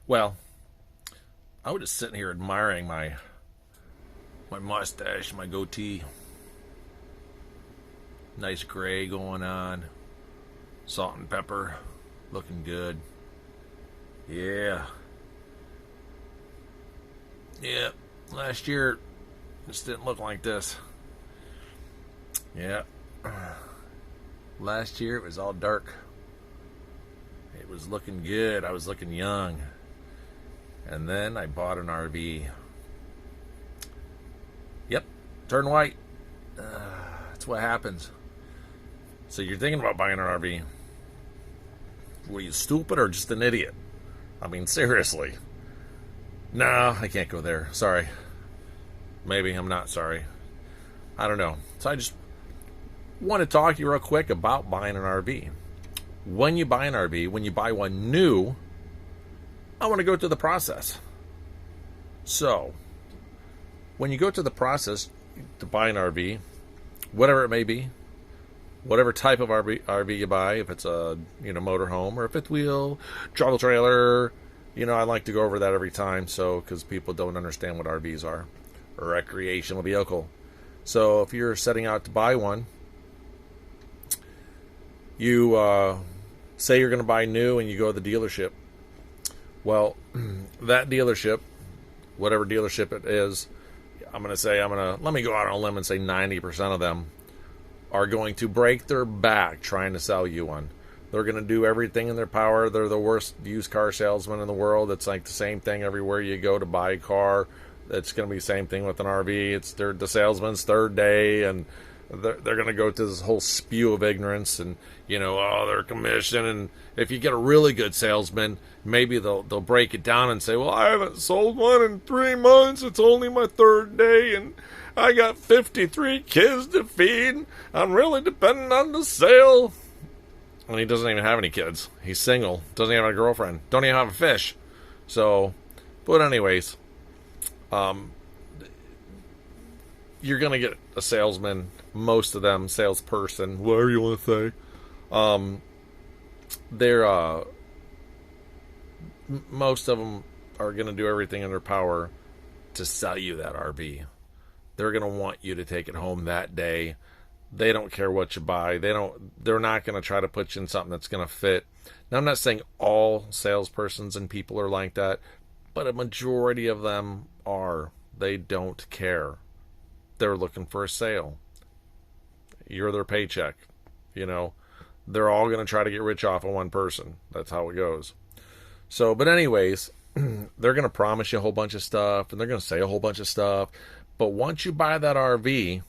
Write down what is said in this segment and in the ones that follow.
Well, I was just sitting here admiring my mustache, my goatee. Nice gray going on. Salt and pepper. Looking good. Yeah. Yeah. Last year, this didn't look like this. Yeah. Last year, it was all dark. It was looking good. I was looking young. And then I bought an RV. Yep. Turned white. That's what happens. So you're thinking about buying an RV. Were you stupid or just an idiot? I mean, seriously. No, I can't go there. Sorry. Maybe I'm not sorry. I don't know. So I just want to talk to you real quick about buying an RV. When you buy an RV, when you buy one new, I want to go through the process. So, when you go through the process to buy an RV, whatever it may be, whatever type of RV you buy, if it's a motorhome or a fifth wheel, travel trailer, I like to go over that every time, so because people don't understand what RVs are, a recreational vehicle. So if you're setting out to buy one, you say you're going to buy new and you go to the dealership. Well, that dealership, whatever dealership it is, let me go out on a limb and say 90% of them are going to break their back trying to sell you one. They're going to do everything in their power. They're the worst used car salesman in the world. It's like the same thing everywhere you go to buy a car. It's going to be the same thing with an RV. It's the salesman's third day, and they're going to go to this whole spew of ignorance and, their commission. And if you get a really good salesman, maybe they'll break it down and say, well, I haven't sold one in 3 months. It's only my third day, and I got 53 kids to feed. I'm really dependent on the sale. And he doesn't even have any kids. He's single. Doesn't even have a girlfriend. Don't even have a fish. So, but anyways, you're going to get a salesman, most of them, salesperson, whatever you want to say. Most of them are going to do everything in their power to sell you that RV. They're going to want you to take it home that day. They don't care what you buy. They're not going to try to put you in something that's going to fit. Now, I'm not saying all salespersons and people are like that, but a majority of them are. They don't care. They're looking for a sale. You're their paycheck. They're all going to try to get rich off of one person. That's how it goes. So, but anyways, they're going to promise you a whole bunch of stuff, and they're going to say a whole bunch of stuff. But once you buy that RV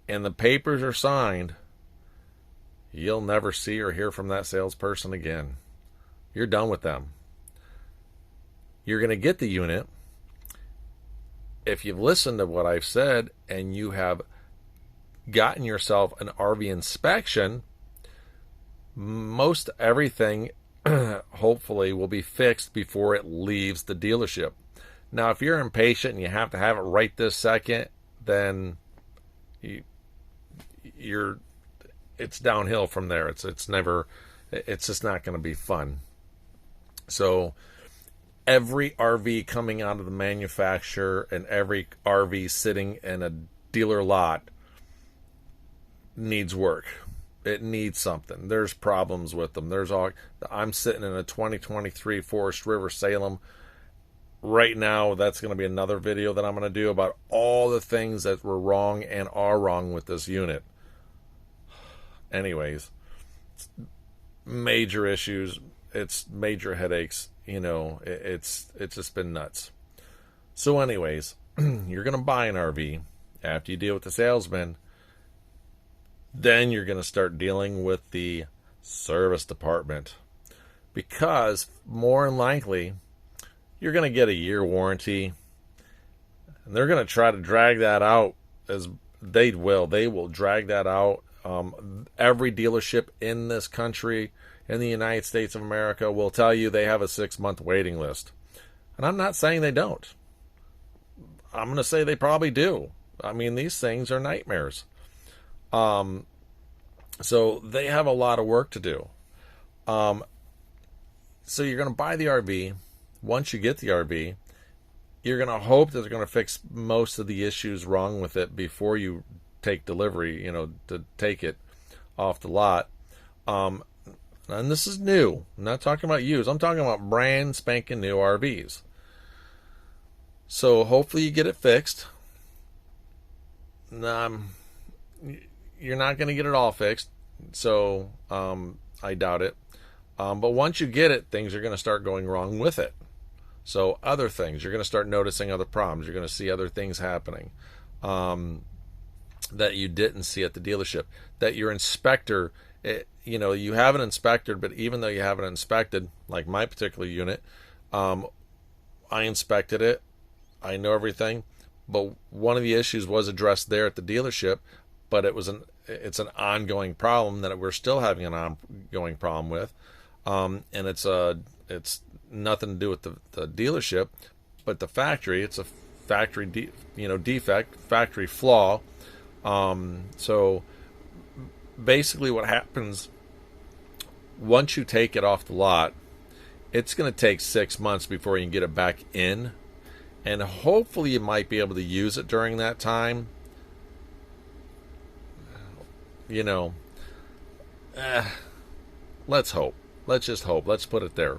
and the papers are signed, you'll never see or hear from that salesperson again. You're done with them. You're going to get the unit. If you've listened to what I've said and you have gotten yourself an RV inspection, most everything hopefully will be fixed before it leaves the dealership. Now, if you're impatient and you have to have it right this second, then it's downhill from there. It's just not going to be fun. So every RV coming out of the manufacturer and every RV sitting in a dealer lot needs work. It needs something. There's problems with them. I'm sitting in a 2023 Forest River Salem right now. That's going to be another video that I'm going to do about all the things that were wrong and are wrong with this unit. Anyways, major issues. It's major headaches. It's just been nuts. So anyways, you're going to buy an RV. After you deal with the salesman, then you're going to start dealing with the service department, because more than likely you're going to get a year warranty, and they're going to try to drag that out they will drag that out. Every dealership in this country, in the United States of America, will tell you they have a 6-month waiting list. And I'm not saying they don't. I'm going to say they probably do. I mean, these things are nightmares. So they have a lot of work to do. So you're going to buy the RV. Once you get the RV, you're going to hope that they're going to fix most of the issues wrong with it before you take delivery, to take it off the lot. And this is new. I'm not talking about used. I'm talking about brand spanking new RVs. So hopefully you get it fixed. You're not going to get it all fixed. So I doubt it. But once you get it, things are going to start going wrong with it. So other things, you're going to start noticing other problems. You're going to see other things happening that you didn't see at the dealership. That your inspector, you have it inspected, but even though you have it inspected, like my particular unit, I inspected it. I know everything. But one of the issues was addressed there at the dealership, but it's an ongoing problem that we're still having an ongoing problem with. And it's nothing to do with the dealership, but the factory. It's a factory defect, factory flaw. So basically what happens once you take it off the lot, it's going to take 6 months before you can get it back in, and hopefully you might be able to use it during that time. Let's hope. Let's just hope. Let's put it there.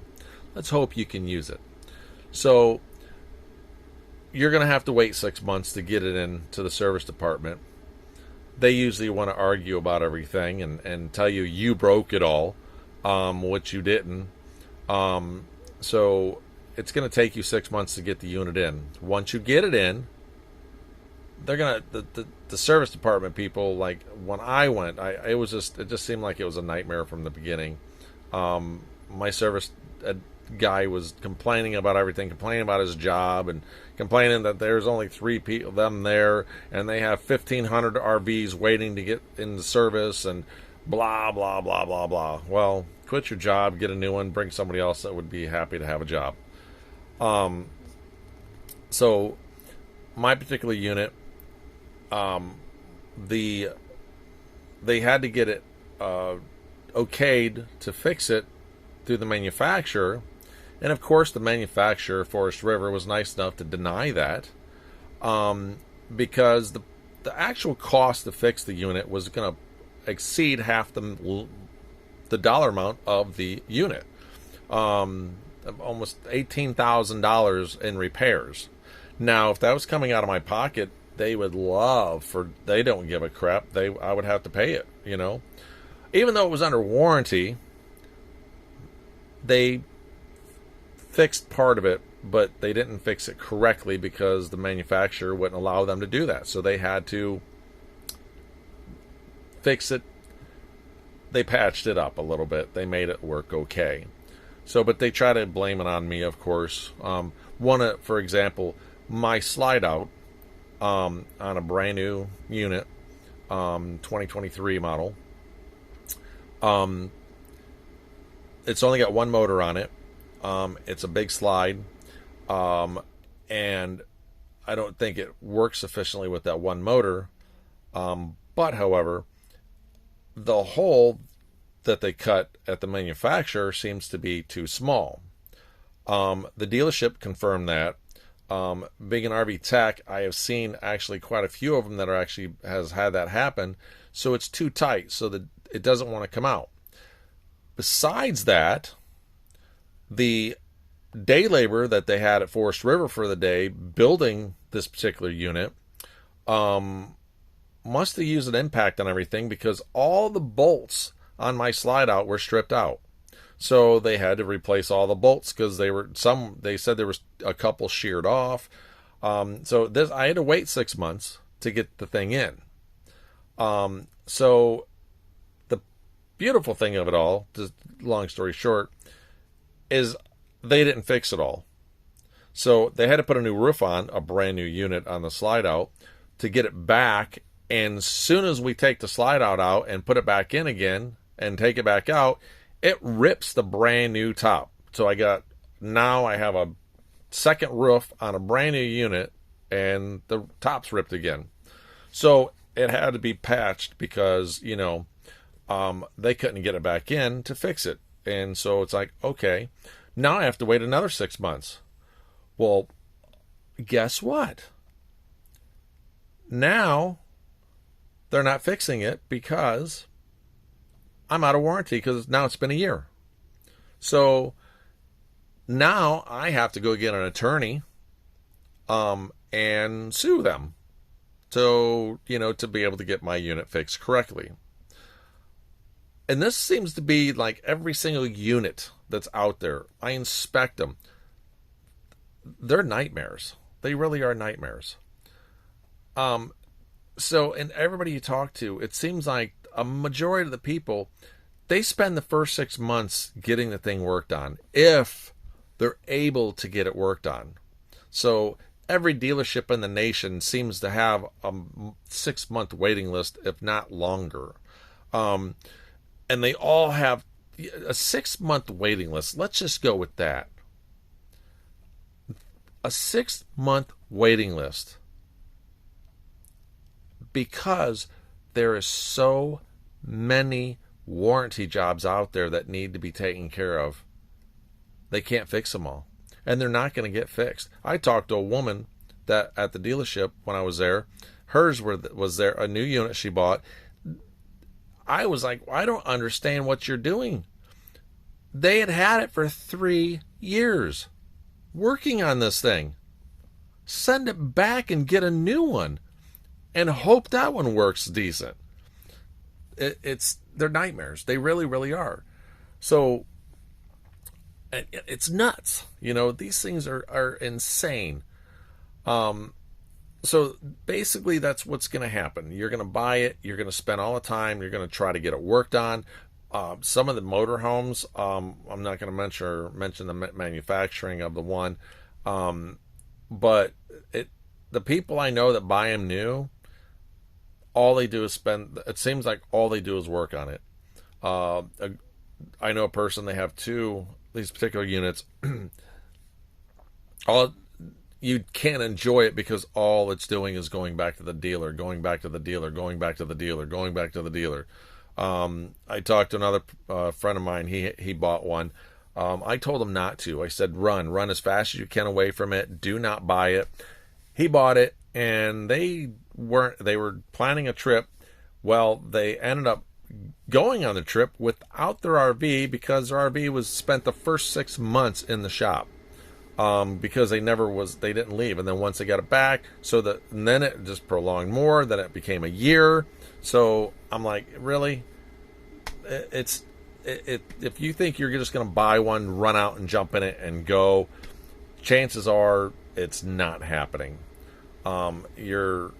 Let's hope you can use it. So you're going to have to wait 6 months to get it into the service department. They usually want to argue about everything and tell you broke it all, which you didn't. So it's going to take you 6 months to get the unit in. Once you get it in, they're going to, the service department people, like when I went, it just seemed like it was a nightmare from the beginning. My service guy was complaining about everything, complaining about his job, and complaining that there's only 3 people them there, and they have 1,500 RVs waiting to get into service, and blah blah blah blah blah. Well, quit your job, get a new one, bring somebody else that would be happy to have a job. So my particular unit, they had to get it okayed to fix it through the manufacturer, and of course the manufacturer, Forest River, was nice enough to deny that, because the actual cost to fix the unit was going to exceed half the dollar amount of the unit, almost $18,000 in repairs. Now, if that was coming out of my pocket, they would they don't give a crap. I would have to pay it, Even though it was under warranty, they fixed part of it, but they didn't fix it correctly because the manufacturer wouldn't allow them to do that. So they had to fix it. They patched it up a little bit. They made it work okay. So, but they try to blame it on me, of course. For example, my slide out on a brand new unit, 2023 model. It's only got one motor on it. It's a big slide, and I don't think it works sufficiently with that one motor. But however, the hole that they cut at the manufacturer seems to be too small. The dealership confirmed that. Being an RV tech, I have seen actually quite a few of them that has had that happen. So it's too tight, so that it doesn't want to come out. Besides that, the day labor that they had at Forest River for the day building this particular unit must have used an impact on everything, because all the bolts on my slide out were stripped out. So they had to replace all the bolts because they said there was a couple sheared off. So I had to wait 6 months to get the thing in. So the beautiful thing of it all, just long story short, is they didn't fix it all. So they had to put a new roof on, a brand new unit on the slide out, to get it back. And as soon as we take the slide out and put it back in again and take it back out, it rips the brand new top. So I have a second roof on a brand new unit, and the top's ripped again. So it had to be patched because, they couldn't get it back in to fix it. And so it's like, okay, Now I have to wait another 6 months. Well, guess what? Now they're not fixing it because I'm out of warranty, because now it's been a year. So now I have to go get an attorney and sue them to be able to get my unit fixed correctly. And this seems to be like every single unit that's out there. I inspect them. They're nightmares. They really are nightmares. So, and everybody you talk to, it seems like a majority of the people, they spend the first 6 months getting the thing worked on, if they're able to get it worked on. So every dealership in the nation seems to have a 6-month waiting list, if not longer. And they all have a 6-month waiting list. Let's just go with that. A 6-month waiting list. Because there is so many warranty jobs out there that need to be taken care of. They can't fix them all. And they're not going to get fixed. I talked to a woman that at the dealership when I was there. Hers was there, a new unit she bought. I was like, I don't understand what you're doing. They had it for 3 years working on this thing. Send it back and get a new one and hope that one works decent. They're nightmares. They really, really are. So it's nuts. These things are insane. So basically that's what's going to happen. You're going to buy it. You're going to spend all the time. You're going to try to get it worked on. Some of the motorhomes, I'm not going to mention the manufacturing of the one. But the people I know that buy them new, all they do is it seems like all they do is work on it. I know a person, they have these particular units. You can't enjoy it because all it's doing is going back to the dealer, going back to the dealer, going back to the dealer, going back to the dealer. I talked to another friend of mine. He bought one. I told him not to. I said, run as fast as you can away from it. Do not buy it. He bought it, and they were planning a trip. Well, they ended up going on the trip without their RV because their RV was spent the first 6 months in the shop. Because they didn't leave. And then once they got it back, and then it just prolonged more, then it became a year. So I'm like, really? If you think you're just going to buy one, run out and jump in it and go, chances are it's not happening. You're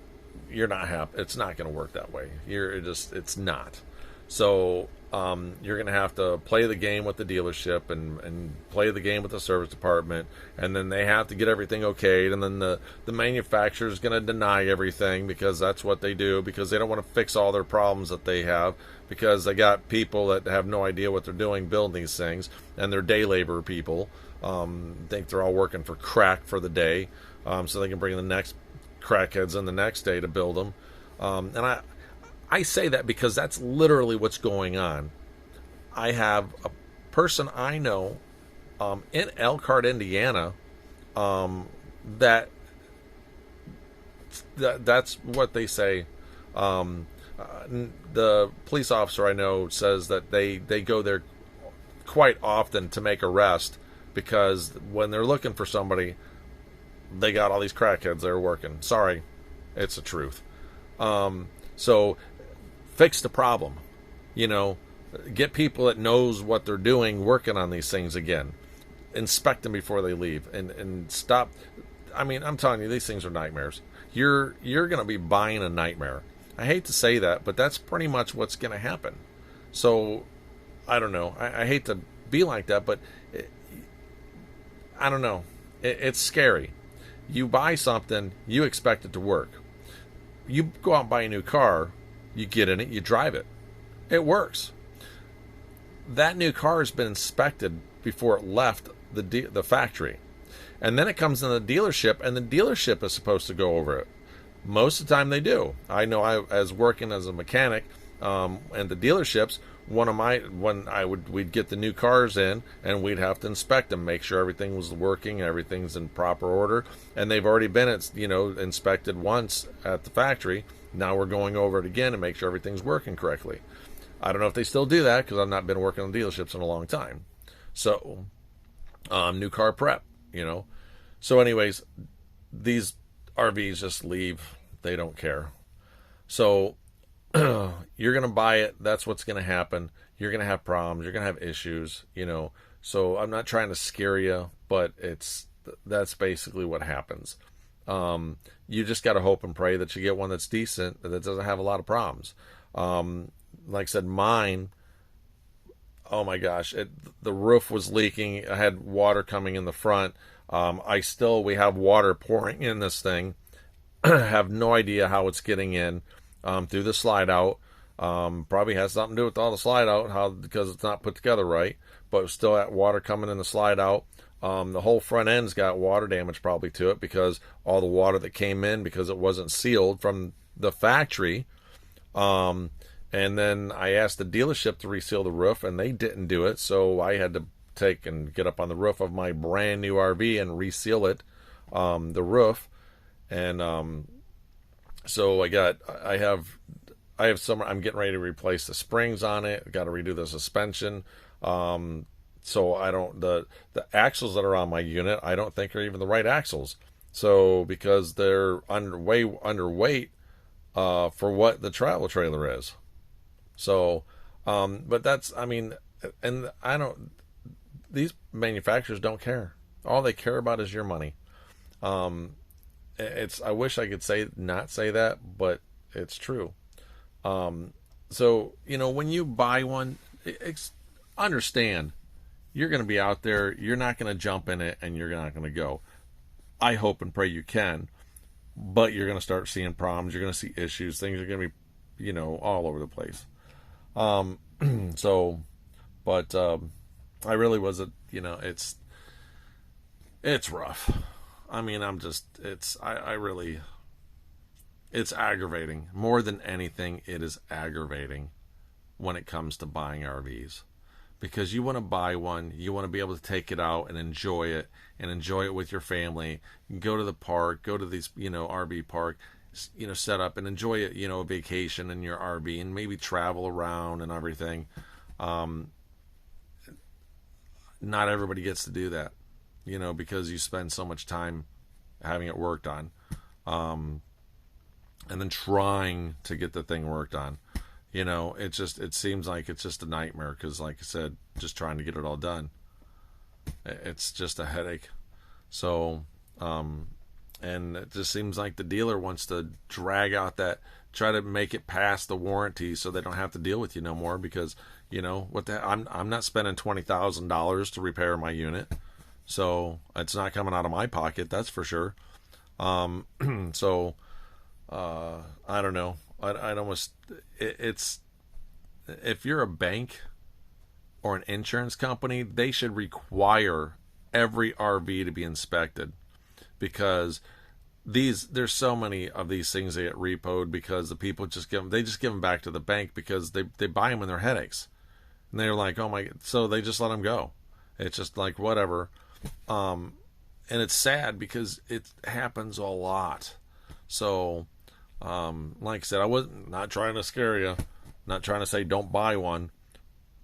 not happy. It's not going to work that way. It's not. So, you're going to have to play the game with the dealership and play the game with the service department, and then they have to get everything okayed, and then the manufacturer is going to deny everything because that's what they do, because they don't want to fix all their problems that they have, because they got people that have no idea what they're doing building these things, and they're day labor people. Think they're all working for crack for the day, so they can bring the next crackheads in the next day to build them. And I say that because that's literally what's going on. I have a person I know in Elkhart, Indiana, that's what they say. The police officer I know says that they go there quite often to make arrest, because when they're looking for somebody, they got all these crackheads there working. Sorry, it's the truth. So fix the problem. Get people that knows what they're doing working on these things again. Inspect them before they leave, and stop. I mean, I'm telling you, these things are nightmares. You're going to be buying a nightmare. I hate to say that, but that's pretty much what's going to happen. So I don't know. I hate to be like that, but I don't know. It's scary. You buy something, you expect it to work. You go out and buy a new car, you get in it, you drive it. It works. That new car has been inspected before it left the factory. And then it comes in the dealership, and the dealership is supposed to go over it. Most of the time they do. I know, as working as a mechanic, And the dealerships, we'd get the new cars in, and we'd have to inspect them, make sure everything was working, everything's in proper order, and they've already been inspected once at the factory. Now we're going over it again and make sure everything's working correctly. I don't know if they still do that because I've not been working on dealerships in a long time. So, new car prep, So, anyways, these RVs just leave. They don't care. So, you're going to buy it. That's what's going to happen. You're going to have problems. You're going to have issues, So, I'm not trying to scare you, but that's basically what happens. You just got to hope and pray that you get one that's decent, that doesn't have a lot of problems. Like I said, mine, oh my gosh, the roof was leaking. I had water coming in the front. We have water pouring in this thing. I have no idea how it's getting in through the slide out. Probably has something to do with all the slide out, because it's not put together right. But still at water coming in the slide out. The whole front end's got water damage probably to it because all the water that came in because it wasn't sealed from the factory. And then I asked the dealership to reseal the roof, and they didn't do it. So I had to take and get up on the roof of my brand new RV and reseal it, the roof. And so I have some. I'm getting ready to replace the springs on it. Got to redo the suspension. So the axles that are on my unit, I don't think are even the right axles. So because they're underweight for what the travel trailer is. So, but these manufacturers don't care. All they care about is your money. I wish I could not say that, but it's true. So, when you buy one, understand you're going to be out there. You're not going to jump in it and you're not going to go. I hope and pray you can, but you're going to start seeing problems. You're going to see issues. Things are going to be, all over the place. I really was it's rough. It's aggravating. More than anything, it is aggravating when it comes to buying RVs. Because you want to buy one, you want to be able to take it out and enjoy it with your family. Go to the park, go to these, RV park, set up and enjoy it, a vacation in your RV and maybe travel around and everything. Not everybody gets to do that, because you spend so much time having it worked on, and then trying to get the thing worked on. It seems like it's just a nightmare because, like I said, just trying to get it all done. It's just a headache. So, and it just seems like the dealer wants to try to make it past the warranty so they don't have to deal with you no more because, I'm not spending $20,000 to repair my unit. So it's not coming out of my pocket, that's for sure. I don't know. It's if you're a bank or an insurance company, they should require every RV to be inspected because there's so many of these things that get repoed because the people just give them back to the bank because they buy them in their headaches and they're like, oh my, so they just let them go. It's just like whatever. And it's sad because it happens a lot. So, like I said, I was not trying to scare you, not trying to say don't buy one.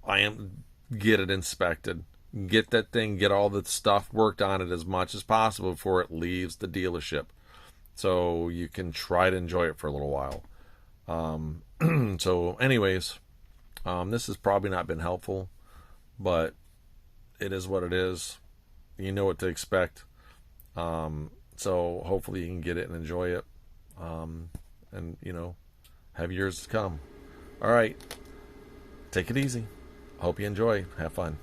I am get it inspected, get that thing, get all the stuff worked on it as much as possible before it leaves the dealership, so you can try to enjoy it for a little while. So, anyways, this has probably not been helpful, but it is what it is. You know what to expect. So hopefully you can get it and enjoy it. And have years to come. All right. Take it easy. Hope you enjoy. Have fun.